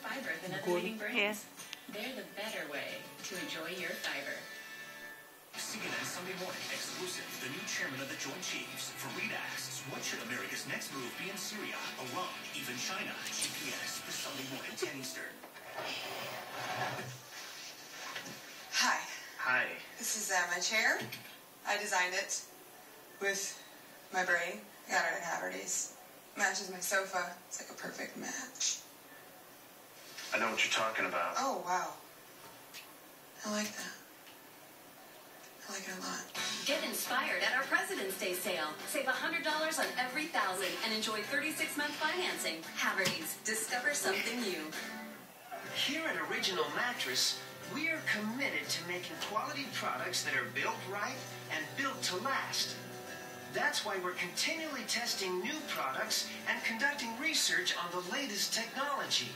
fiber than other leading brands. Yeah. They're the better way to enjoy your fiber. CNN Sunday Morning exclusive. The new chairman of the Joint Chiefs, Fareed, asks, what should America's next move be in Syria, Iran, even China? GPS, the Sunday Morning, 10 Eastern. Hi. Hi. This is my chair. I designed it with my brain. I got it at Hillarious. Matches my sofa. It's like a perfect match. I know what you're talking about. Oh, wow. I like that. I like it a lot. Get inspired at our President's Day sale. Save $100 on every 1,000 and enjoy 36-month financing. Hillarious. Discover something new. Here at Original Mattress, we're committed to making quality products that are built right and built to last. That's why we're continually testing new products and conducting research on the latest technology.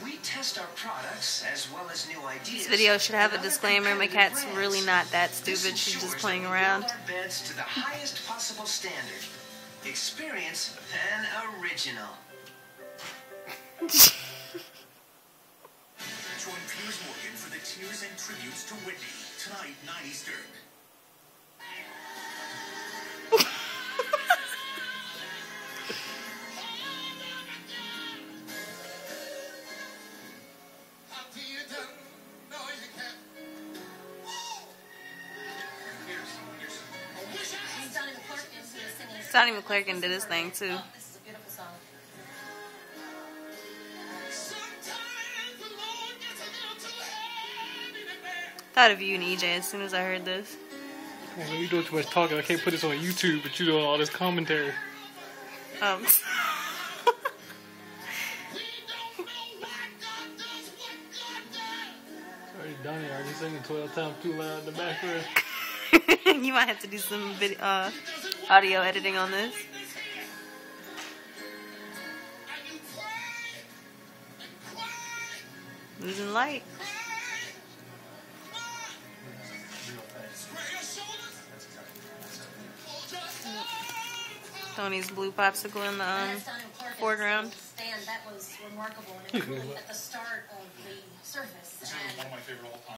We test our products as well as new ideas. This video should have a disclaimer. My cat's really not that stupid. She's just playing around. Our beds to the highest possible standard. Experience an original. Join Piers Morgan for the Tears and Tributes to Whitney. Tonight, 9 Eastern. Donnie McClurkin did his thing too. This is a beautiful song. Thought of you and EJ as soon as I heard this. Man, you doing too much talking. I can't put this on YouTube, but you doing all this commentary. Already Donnie already singing 12 times too loud in the background. You might have to do some video, audio editing on this. Losing light. Tony's blue popsicle in the foreground. That was remarkable, and it was really at the start of the service. This is one of my favorite all-time